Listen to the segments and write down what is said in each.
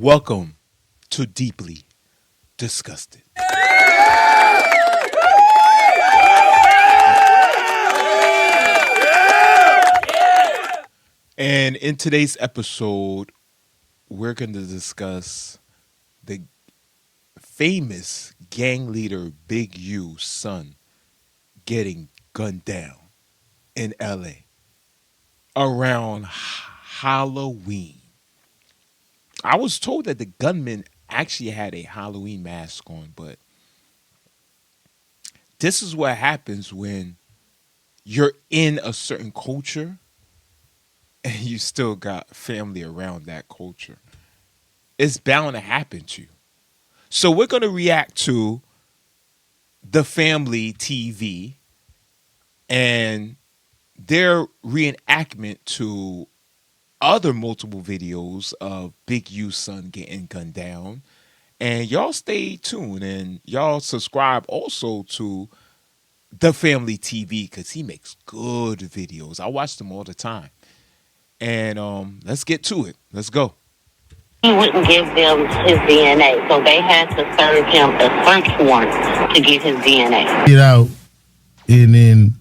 Welcome to Deeply Disgusted. And in today's episode, we're going to discuss the famous gang leader Big U's son getting gunned down in LA around Halloween. I was told that the gunman actually had a Halloween mask on, but this is what happens when you're in a certain culture and you still got family around that culture. It's bound to happen to you. So we're going to react to the family TV and their reenactment to other multiple videos of Big U's son getting gunned down. And y'all stay tuned and y'all subscribe also to the family TV because he makes good videos. I watch them all the time. And let's get to it. Let's go. He wouldn't give them his DNA, so they had to serve him a search warrant to get his DNA. Get out, and then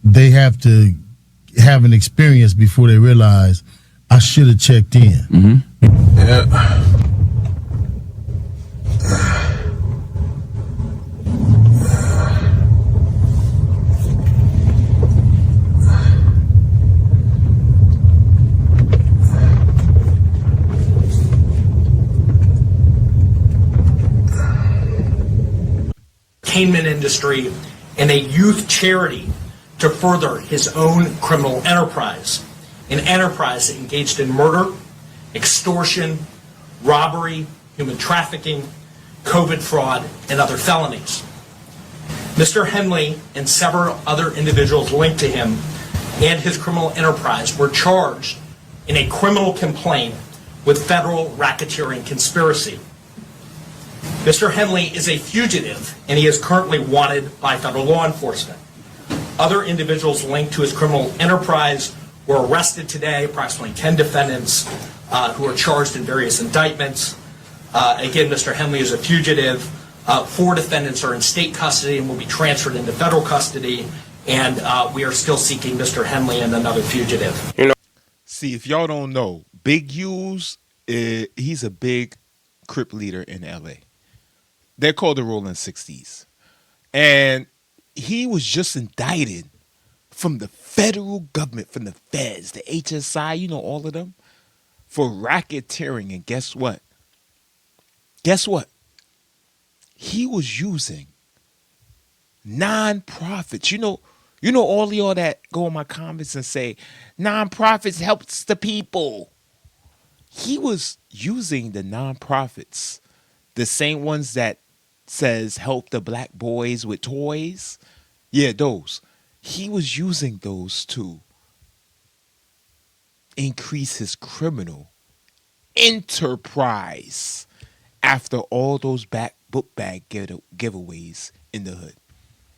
they have to have an experience before they realize I should have checked in. Mm-hmm. Yeah. Entertainment industry and a youth charity to further his own criminal enterprise, an enterprise engaged in murder, extortion, robbery, human trafficking, COVID fraud, and other felonies. Mr. Henley and several other individuals linked to him and his criminal enterprise were charged in a criminal complaint with federal racketeering conspiracy. Mr. Henley is a fugitive, and he is currently wanted by federal law enforcement. Other individuals linked to his criminal enterprise were arrested today, approximately 10 defendants who are charged in various indictments. Again, Mr. Henley is a fugitive. 4 defendants are in state custody and will be transferred into federal custody, and we are still seeking Mr. Henley and another fugitive. See, if y'all don't know, Big U's, he's a big Crip leader in LA. They're called the Rolling 60s. And he was just indicted from the federal government, from the feds, the HSI, you know, all of them, for racketeering. And guess what? Guess what? He was using nonprofits. You know all of y'all that go in my comments and say, nonprofits helps the people. He was using the nonprofits, the same ones that says help the black boys with toys. Yeah, those. He was using those to increase his criminal enterprise after all those book bag giveaways in the hood.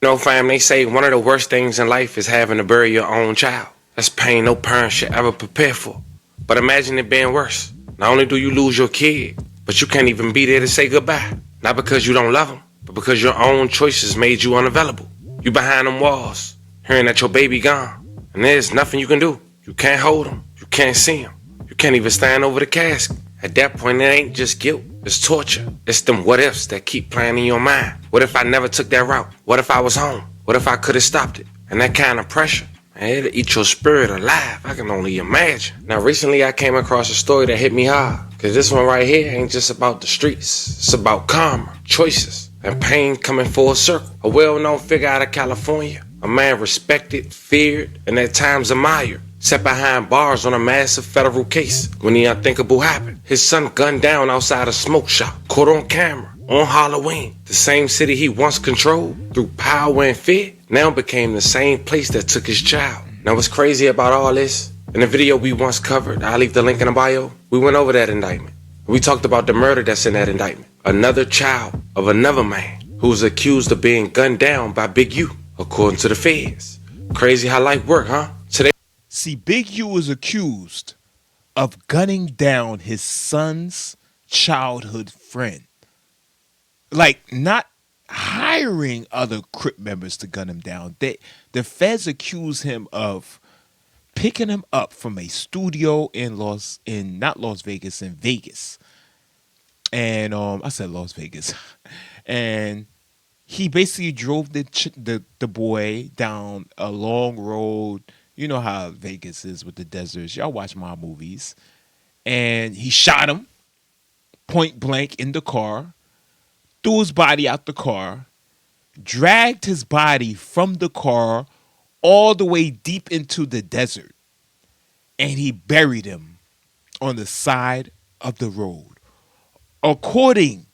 You know, fam, they say one of the worst things in life is having to bury your own child. That's pain no parent should ever prepare for. But imagine it being worse. Not only do you lose your kid, but you can't even be there to say goodbye. Not because you don't love them, but because your own choices made you unavailable. You behind them walls, hearing that your baby gone, and there's nothing you can do. You can't hold him. You can't see him. You can't even stand over the casket. At that point, it ain't just guilt. It's torture. It's them what ifs that keep playing in your mind. What if I never took that route? What if I was home? What if I could have stopped it? And that kind of pressure, man, it'll eat your spirit alive. I can only imagine. Now, recently I came across a story that hit me hard. Because this one right here ain't just about the streets. It's about karma, choices, and pain coming full circle. A well-known figure out of California. A man respected, feared, and at times admired. Sat behind bars on a massive federal case when the unthinkable happened. His son gunned down outside a smoke shop, caught on camera, on Halloween. The same city he once controlled through power and fear now became the same place that took his child. Now what's crazy about all this? In the video we once covered, I'll leave the link in the bio, we went over that indictment. We talked about the murder that's in that indictment. Another child of another man who was accused of being gunned down by Big U, according to the feds. Crazy how life work, huh? Today. See, Big U was accused of gunning down his son's childhood friend. Like, not hiring other Crip members to gun him down. The feds accuse him of picking him up from a studio in not Las Vegas, in Vegas. And I said Las Vegas. And he basically drove the boy down a long road. You know how Vegas is with the deserts. Y'all watch my movies. And he shot him point blank in the car, threw his body out the car, dragged his body from the car all the way deep into the desert, and he buried him on the side of the road. According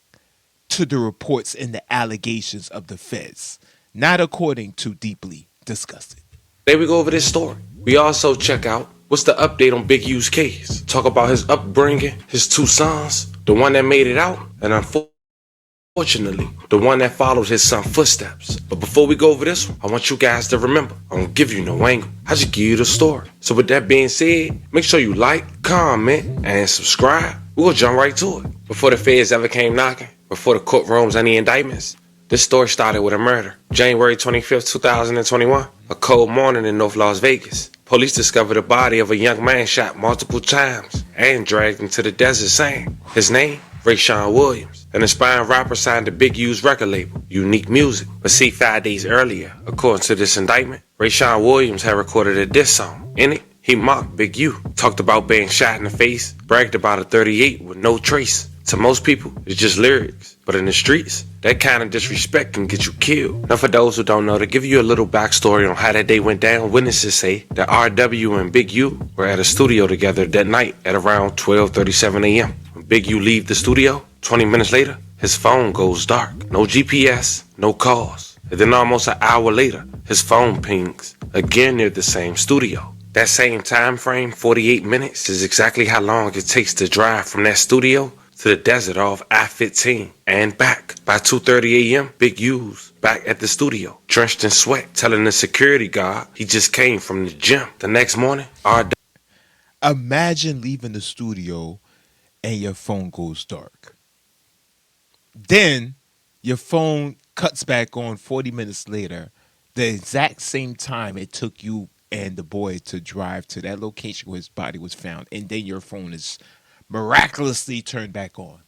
to the reports and the allegations of the feds, not according to Deeply Disgusted. There we go over this story. We also check out what's the update on Big U's case. Talk about his upbringing, his two sons, the one that made it out, and unfortunately, the one that followed his son's footsteps. But before we go over this one, I want you guys to remember, I don't give you no angle. I just give you the story. So with that being said, make sure you like, comment, and subscribe. We'll jump right to it. Before the feds ever came knocking, before the courtrooms any indictments, this story started with a murder. January 25th, 2021, a cold morning in North Las Vegas. Police discovered the body of a young man shot multiple times and dragged into the desert saying his name, Rayshawn Williams, an aspiring rapper signed to Big U's record label, Unique Music. But see, 5 days earlier, according to this indictment, Rayshawn Williams had recorded a diss song. In it, he mocked Big U, talked about being shot in the face, bragged about a 38 with no trace. To most people, it's just lyrics. But in the streets, that kind of disrespect can get you killed. Now for those who don't know, to give you a little backstory on how that day went down, witnesses say that RW and Big U were at a studio together that night at around 12:37 a.m. When Big U leave the studio, 20 minutes later, his phone goes dark. No GPS, no calls. And then almost an hour later, his phone pings, again near the same studio. That same time frame, 48 minutes, is exactly how long it takes to drive from that studio to the desert off I-15 and back. By 2:30 a.m., Big U's back at the studio, drenched in sweat, telling the security guard he just came from the gym. The next morning, Imagine leaving the studio and your phone goes dark. Then your phone cuts back on 40 minutes later, the exact same time it took you and the boy to drive to that location where his body was found, and then your phone is miraculously turned back on.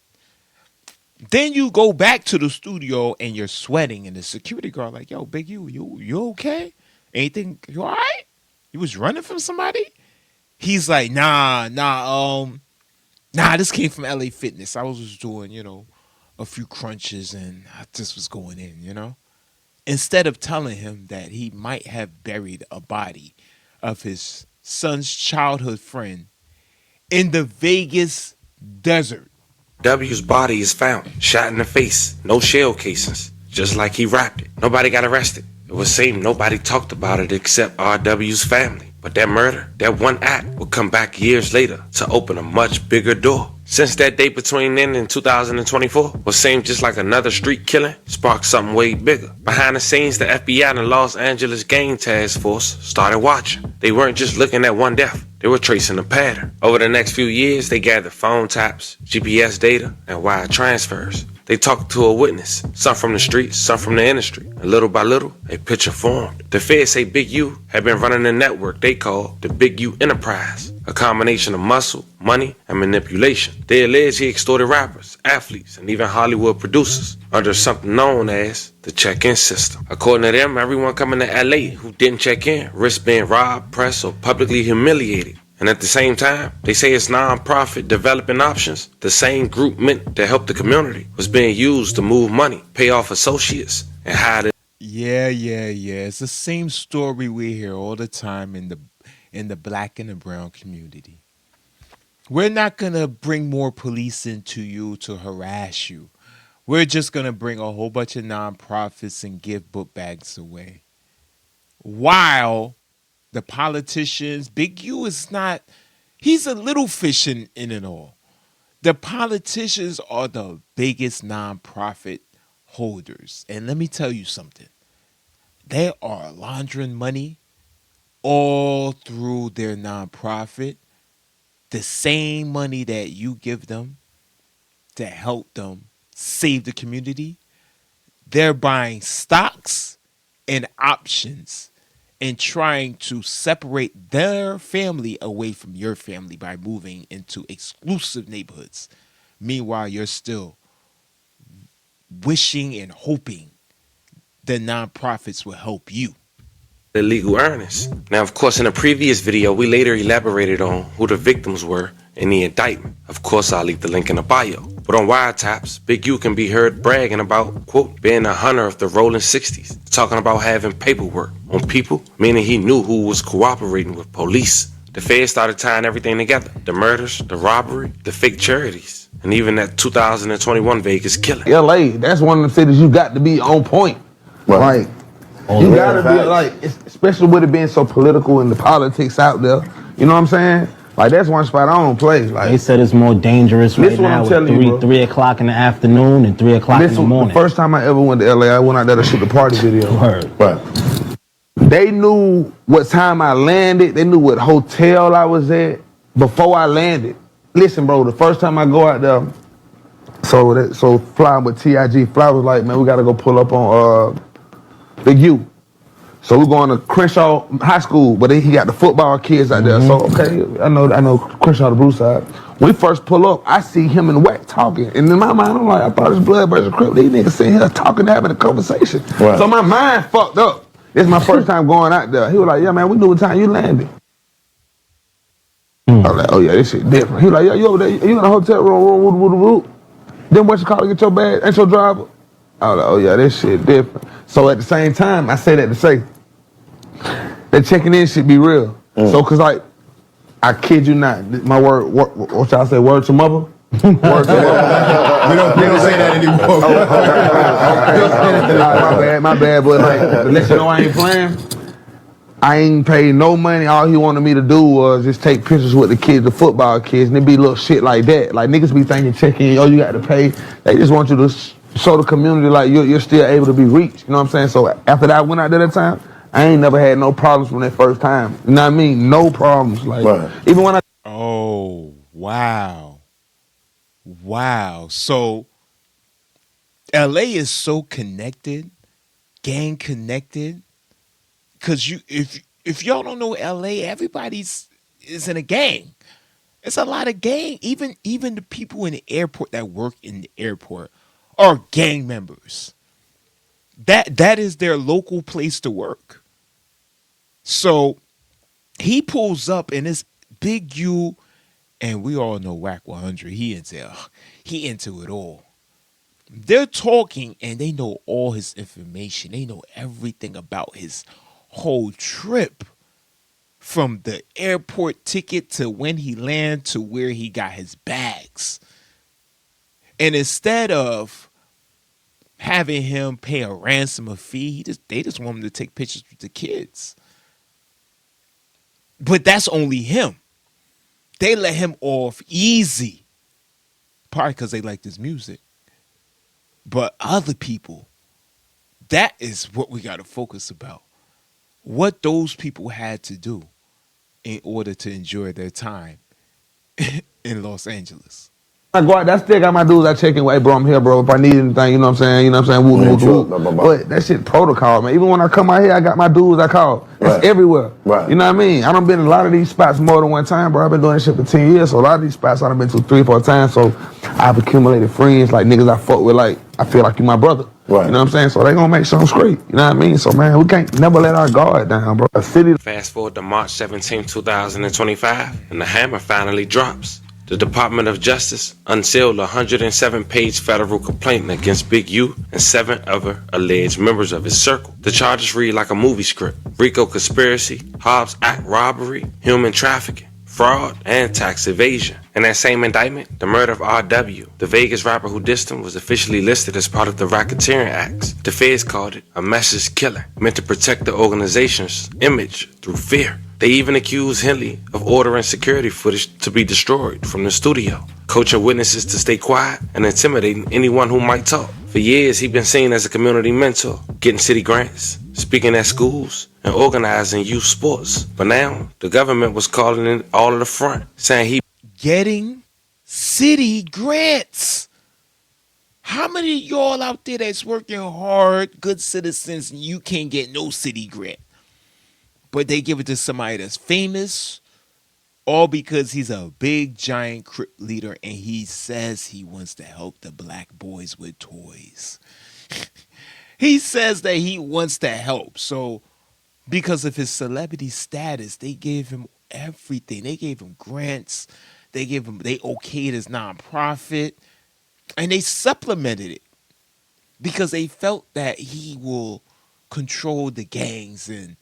Then you go back to the studio and you're sweating, and the security guard like, "Yo, Big U, you okay? Anything? You all right? You was running from somebody?" He's like, nah, this came from LA Fitness. I was just doing, a few crunches, and I just was going in. Instead of telling him that he might have buried a body of his son's childhood friend in the Vegas desert. W's body is found, shot in the face, no shell casings, just like he rapped it. Nobody got arrested. It would seem nobody talked about it except RW's family. But that murder, that one act, would come back years later to open a much bigger door. Since that date between then and 2024, what seemed just like another street killing sparked something way bigger. Behind the scenes, the FBI and the Los Angeles Gang Task Force started watching. They weren't just looking at one death. They were tracing a pattern. Over the next few years, they gathered phone taps, GPS data, and wire transfers. They talked to a witness, some from the streets, some from the industry, and little by little, a picture formed. The feds say Big U had been running a network they call the Big U Enterprise, a combination of muscle, money, and manipulation. They allege he extorted rappers, athletes, and even Hollywood producers under something known as the check-in system. According to them, everyone coming to LA who didn't check in risked being robbed, pressed, or publicly humiliated. And at the same time, they say it's non-profit developing options, the same group meant to help the community, was being used to move money, pay off associates, and hide it. Yeah. It's the same story we hear all the time in the black and the brown community. We're not gonna bring more police into you to harass you. We're just gonna bring a whole bunch of nonprofits and give book bags away. While the politicians, Big U is not, he's a little fish in it all. The politicians are the biggest nonprofit holders. And let me tell you something. They are laundering money all through their nonprofit. the same money that you give them to help them save the community, they're buying stocks and options and trying to separate their family away from your family by moving into exclusive neighborhoods. Meanwhile, you're still wishing and hoping the nonprofits will help you. illegal earnings. Now, of course, in a previous video, we later elaborated on who the victims were in the indictment. Of course, I'll leave the link in the bio. But on wiretaps, Big U can be heard bragging about, quote, being a hunter of the rolling 60s, talking about having paperwork on people, meaning he knew who was cooperating with police. The feds started tying everything together. The murders, the robbery, the fake charities, and even that 2021 Vegas killing. LA, that's one of the cities you got to be on point. Right. Like, you gotta be like, especially with it being so political and the politics out there. You know what I'm saying? Like, that's one spot I don't play. Like, they said it's more dangerous right now with 3 o'clock in the afternoon and 3 o'clock in the morning. The first time I ever went to LA, I went out there to shoot the party video. Right. They knew what time I landed. They knew what hotel I was at before I landed. Listen, bro, the first time I go out there, so flying with TIG, Fly was like, man, we gotta go pull up on the U. So we're going to Crenshaw High School, but he got the football kids out there. So okay, I know Crenshaw the blue side. When we first pull up, I see him and Wack talking, and in my mind I'm like, I thought it's Blood versus Crip. These niggas sitting here talking, having a conversation. Right. So my mind fucked up. This is my first time going out there. He was like, yeah, man, we knew what time you landed. I was like, oh yeah, this shit different. He was like, yeah, you over there? You in the hotel room? Then what you call to get your bag? Ain't your driver? I was like, oh yeah, this shit different. So at the same time, I say that to say, that checking in should be real. So, cause like, I kid you not, my word, what y'all say, word to mother? Word to mother. We don't say that anymore. My bad, but like, to let you know I ain't playing, I ain't paid no money. All he wanted me to do was just take pictures with the kids, the football kids, and it be little shit like that. Like, niggas be thinking check-in, oh, you got to pay. They just want you to show the community like you're still able to be reached. You know what I'm saying? So after that I went out there that time, I ain't never had no problems from that first time. You know what I mean? No problems. Like, even when I... Oh, wow. Wow. So LA is so connected, gang connected, because if y'all don't know LA, everybody's is in a gang. It's a lot of gang. Even the people in the airport that work in the airport are gang members. That is their local place to work. So he pulls up in this Big U, and we all know Wack 100. He into it all. They're talking, and they know all his information. They know everything about his whole trip, from the airport ticket to when he landed to where he got his bags. And instead of having him pay a ransom or fee, they just want him to take pictures with the kids. But that's only him. They let him off easy. Probably because they like this music. But other people, that is what we got to focus about. What those people had to do in order to enjoy their time in Los Angeles. I go out, I still got my dudes I check in with, hey bro, I'm here, bro. If I need anything, you know what I'm saying? Woo. But that shit protocol, man. Even when I come out here, I got my dudes I call. It's everywhere. Right. You know what I mean? I done been in a lot of these spots more than one time, bro. I've been doing this shit for 10 years, so a lot of these spots I done been to 3 or 4 times, so I've accumulated friends, like niggas I fuck with, like, I feel like you my brother. Right. You know what I'm saying? So they gonna make something straight. You know what I mean? So, man, we can't never let our guard down, bro. A city... Fast forward to March 17, 2025, and the hammer finally drops. The Department of Justice unsealed a 107-page federal complaint against Big U and 7 other alleged members of his circle. The charges read like a movie script: RICO conspiracy, Hobbs Act robbery, human trafficking, fraud, and tax evasion. In that same indictment, the murder of R.W., the Vegas rapper who dissed him, was officially listed as part of the Racketeering Acts. The feds called it a message killer, meant to protect the organization's image through fear. They even accused Henley of ordering security footage to be destroyed from the studio, coaching witnesses to stay quiet and intimidating anyone who might talk. For years, he'd been seen as a community mentor, getting city grants, speaking at schools, and organizing youth sports. But now, the government was calling it all to the front, saying he getting city grants. How many of y'all out there that's working hard, good citizens, and you can't get no city grant? But they give it to somebody that's famous, all because he's a big, giant Crip leader and he says he wants to help the black boys with toys. He says that he wants to help. So, because of his celebrity status, they gave him everything. They gave him grants. They okayed his nonprofit, and they supplemented it because they felt that he will control the gangs and,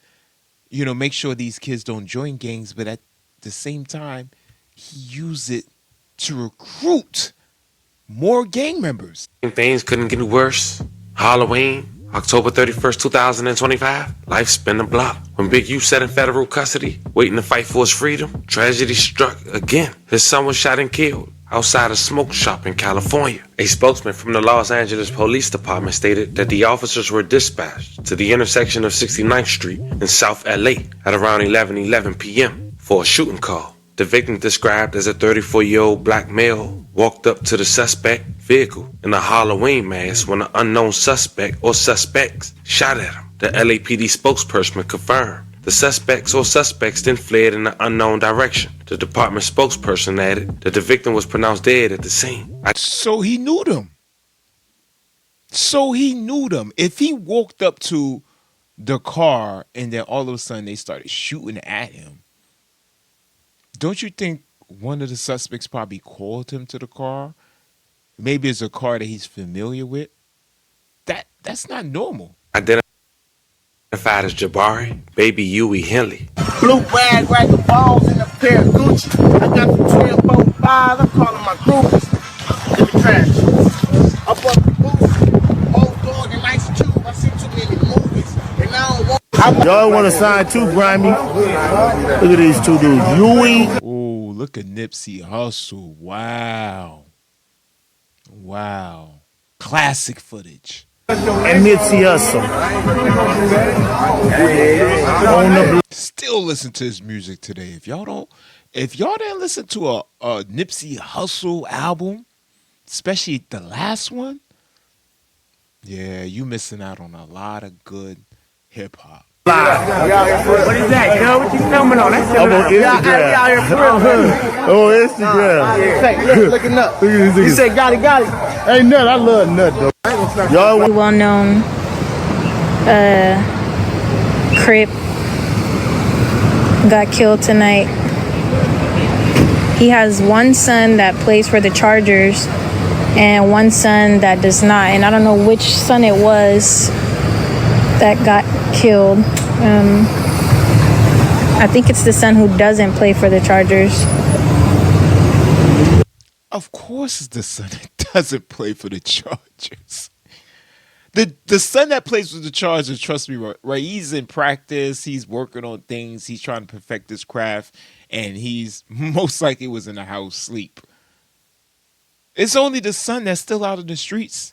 make sure these kids don't join gangs. But at the same time, he used it to recruit more gang members. Things couldn't get worse. Halloween, October 31st, 2025, life spin the block. When Big U sat in federal custody, waiting to fight for his freedom, tragedy struck again. His son was shot and killed outside a smoke shop in California. A spokesman from the Los Angeles Police Department stated that the officers were dispatched to the intersection of 69th Street in South LA at around 11:11 p.m. for a shooting call. The victim, described as a 34-year-old black male, walked up to the suspect vehicle in a Halloween mask when an unknown suspect or suspects shot at him. The LAPD spokesperson confirmed the suspects then fled in an unknown direction. The department spokesperson added that the victim was pronounced dead at the scene. So he knew them. If he walked up to the car and then all of a sudden they started shooting at him, don't you think one of the suspects probably called him to the car? Maybe it's a car that he's familiar with. That's not normal. Identified as Jabari, baby Huey Henley. Blue rag, the balls in a pair of Gucci. I got the 12-4-5, I'm calling my groupies. In the trash. Up the booth, old dog and Ice Cube. I see too many movies, and I don't want. Y'all want to sign too, Grimy? Look at these two dudes. Huey. Oh, look at Nipsey Hussle. Wow. Classic footage. And Nipsey Hussle. Still listen to his music today. If y'all didn't listen to a Nipsey Hussle album, especially the last one, yeah, you missing out on a lot of good hip hop. What is that, girl? What you filming on? That's I'm on Instagram. Instagram. Looking up. You said got it. Ain't nut. I love nut though. Y'all well-known Crip got killed tonight. He has one son that plays for the Chargers and one son that does not. And I don't know which son it was that got killed. I think it's the son who doesn't play for the Chargers. Of course it's the son that doesn't play for the Chargers. The son that plays for the Chargers, trust me, right? He's in practice. He's working on things. He's trying to perfect his craft. And he's most likely was in the house sleep. It's only the son that's still out in the streets.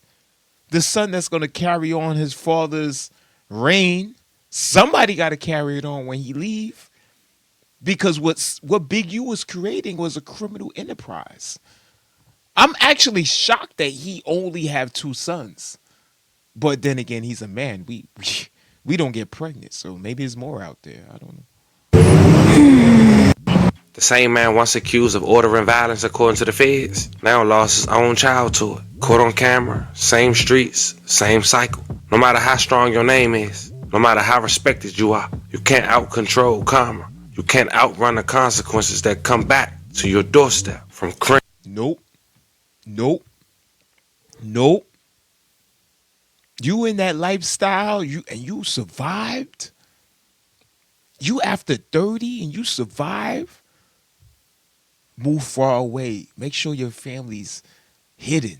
The son that's going to carry on his father's reign. Somebody got to carry it on when he leave. Because what Big U was creating was a criminal enterprise. I'm actually shocked that he only have two sons. But then again, he's a man. We don't get pregnant, so maybe there's more out there. I don't know. The same man once accused of ordering violence according to the feds, now lost his own child to it. Caught on camera, same streets, same cycle. No matter how strong your name is, no matter how respected you are, you can't out-control karma. You can't outrun the consequences that come back to your doorstep from crime. Nope. You in that lifestyle, you survived. You after 30 and you survive. Move far away. Make sure your family's hidden.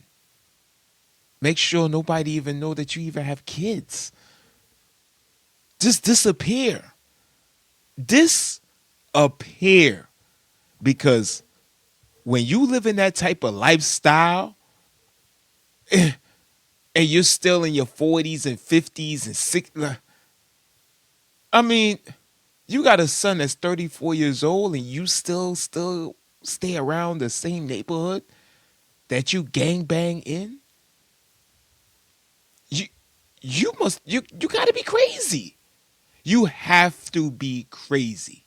Make sure nobody even know that you even have kids. Just disappear. Disappear. Because when you live in that type of lifestyle and you're still in your 40s and 50s and 60s, I mean, you got a son that's 34 years old and you still stay around the same neighborhood that you gang bang in, you you gotta be crazy. You have to be crazy.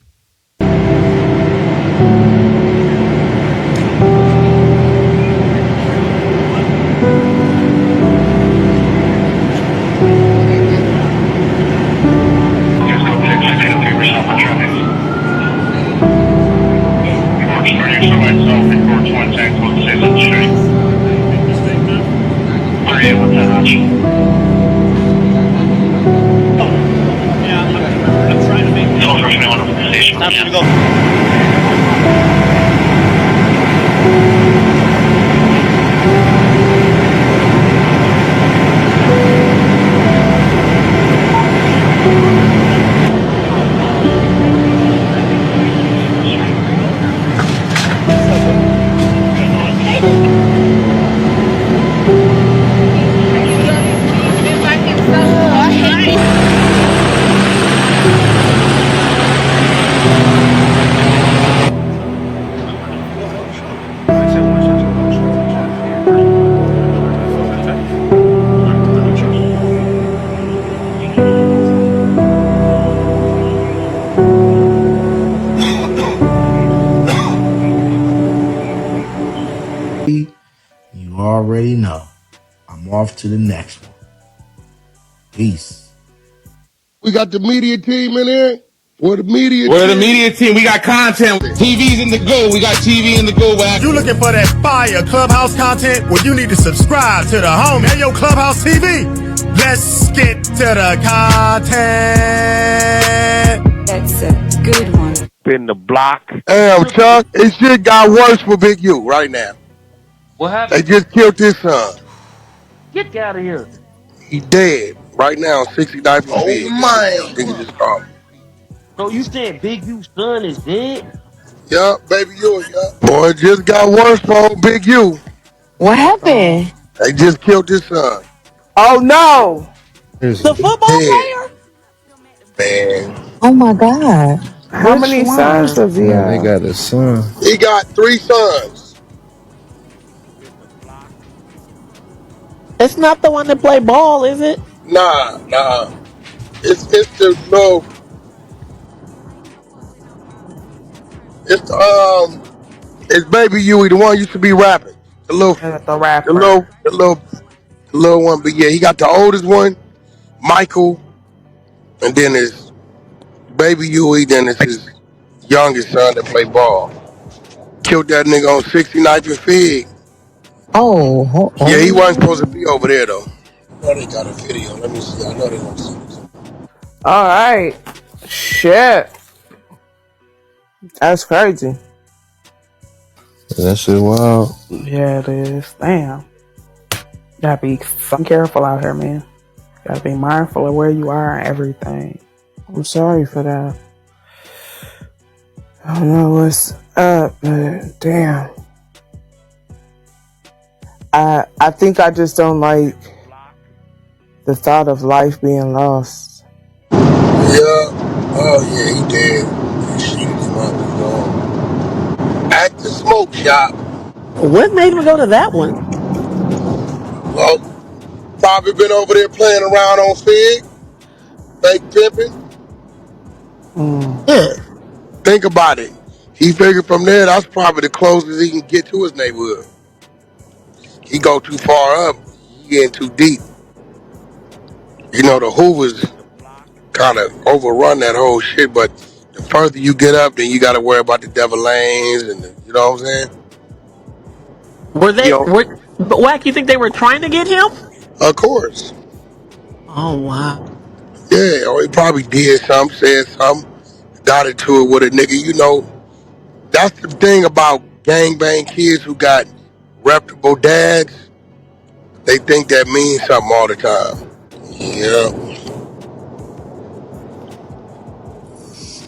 You already know. I'm off to the next one. Peace. We got the media team in here. We're the media team. We got content. TV's in the go. We got TV in the go. You looking for that fire Clubhouse content? Well, you need to subscribe to the home. Hey, yo, Clubhouse TV. Let's get to the content. That's a good one. in the block. Damn, Chuck, it shit got worse for Big U right now. What They happened? just killed his son. Get out of here. He dead right now. 69th and Oh Big. my. Nigga just called me. So you said Big U's son is dead? Yeah, baby U. Yeah. Boy, it just got worse for Big U. What happened? They just killed his son. Oh no! Listen, The football Dead, player? man. Oh my God! How many sons does he man, they have? got a son. He got 3 sons. It's not the one that play ball, is it? Nah. It's the little. It's Baby Huey, the one used to be rapping. The little one. But yeah, he got the oldest one, Michael, and then his Baby Huey, then it's his youngest son that play ball. Killed that nigga on 69th and Fig. Oh, Yeah, he wasn't supposed to be over there though. I know they got a video. Let me see. I know they gonna see this. all right. Shit, that's crazy. That shit wild. Yeah, it is. Damn. Gotta be so careful out here, man. Gotta be mindful of where you are and everything. I'm sorry for that. I don't know what's up, but damn. I think I just don't like the thought of life being lost. Yeah. Oh yeah, he dead. They shooting him up. He's gone. At the smoke shop. What made him go to that one? Well, probably been over there playing around on Fig, fake pimping. Yeah. Think about it. He figured from there, that's probably the closest he can get to his neighborhood. He go too far up, he getting too deep. You know, the Hoovers kind of overrun that whole shit, but the further you get up, then you got to worry about the Devil Lanes and you know what I'm saying? But Wack, you think they were trying to get him? Of course. Oh, wow. Yeah, or he probably did something, said something, got into it with a nigga. You know, that's the thing about gangbang kids who got reputable dads. They think that means something all the time. Yeah.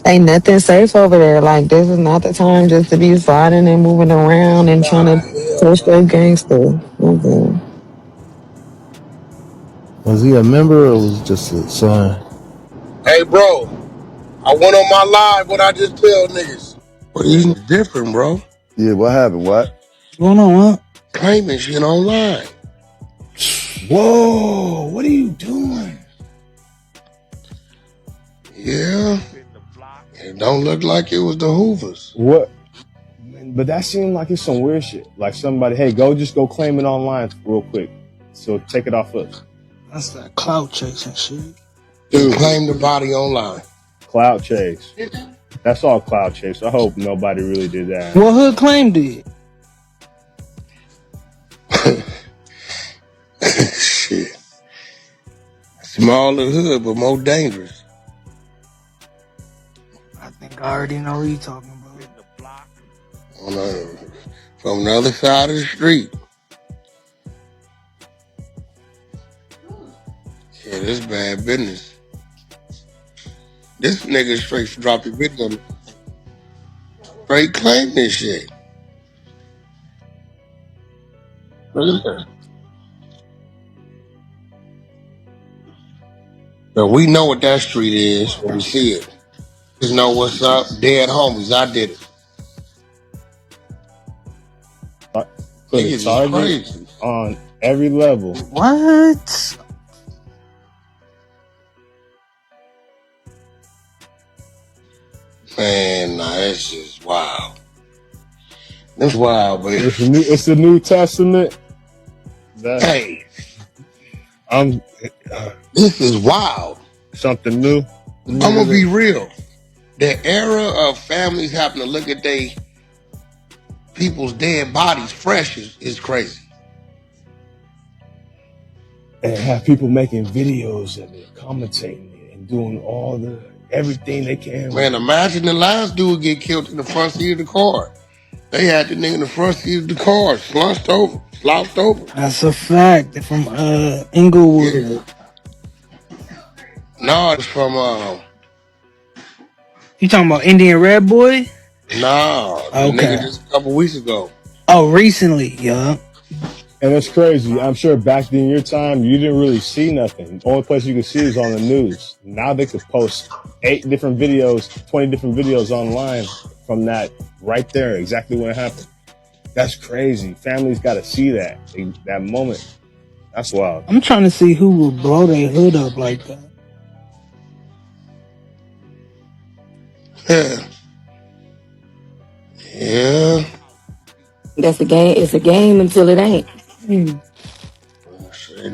Ain't nothing safe over there. Like, this is not the time just to be sliding and moving around and trying to push their gangster. Okay. Was he a member or was it just a son? Hey, bro, I went on my live. What I just tell niggas? Well, he's different, bro. Yeah, what happened? What? What's going on, huh? Claiming shit online. Whoa, what are you doing? Yeah. It don't look like it was the Hoovers. What? But that seemed like it's some weird shit. Like somebody, hey, just go claim it online real quick. So take it off us. That's that clout chasing shit. Dude, claim the body online. Cloud chase. That's all cloud chase. I hope nobody really did that. What hood claimed it? Shit. Smaller hood, but more dangerous. I think I already know what you're talking about. From the other side of the street. Yeah, this bad business. This nigga straight dropped the video. Straight claim this shit. Look at that. But we know what that street is when we see it. Just know what's up. Dead homies. I did it. Put a target on every level. What? Man, nah, it's just wild. It's wild, but it's the New Testament. Hey, this is wild. Something new. I'm gonna be real. The era of families having to look at their people's dead bodies fresh is crazy. And have people making videos of it, commentating it, and doing everything they can. Man, imagine the last dude get killed in the front seat of the car. They had the nigga in the front seat of the car, slouched over. That's a fact. They're from Inglewood. Yeah. No, it's from You talking about Indian Red Boy? Nah, okay. Nigga just a couple weeks ago. Oh, recently, yeah. And it's crazy. I'm sure back in your time, you didn't really see nothing. The only place you could see is on the news. Now they could post 8 different videos, 20 different videos online from that right there, exactly when it happened. That's crazy. Families got to see that moment. That's wild. I'm trying to see who would blow their hood up like that. Yeah. That's a game. It's a game until it ain't. Ain't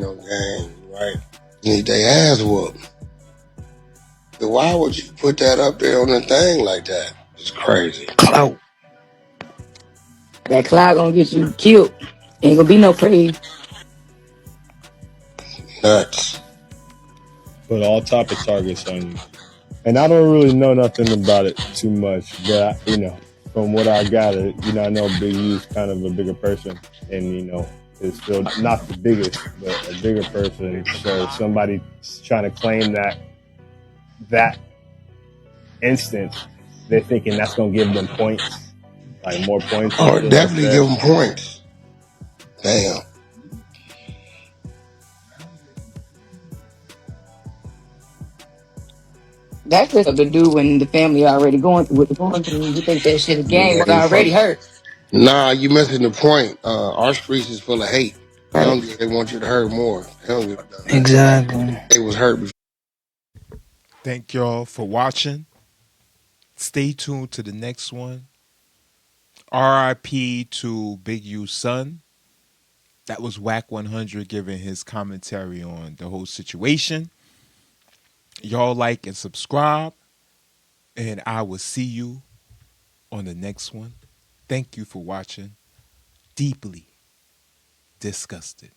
no game, right? You need their ass whooped. But why would you put that up there on the thing like that? It's crazy. Clout. That cloud gonna get you killed. Ain't gonna be no praise. Nuts. Put all type of targets on you. And I don't really know nothing about it too much, but from what I gathered, I know Big U's kind of a bigger person, and is still not the biggest, but a bigger person. So somebody trying to claim that instance, they're thinking that's gonna give them points, like more points. Oh, definitely give them points. Damn. That's just to do when the family already going through what they're going through. You think that shit a game was already hurt. Nah, you missing the point. Our streets is full of hate. They want you to hurt more. Exactly. They was hurt before. Thank y'all for watching. Stay tuned to the next one. RIP to Big U's son. That was Whack 100 giving his commentary on the whole situation. Y'all like and subscribe, and I will see you on the next one. Thank you for watching. Deeply disgusted.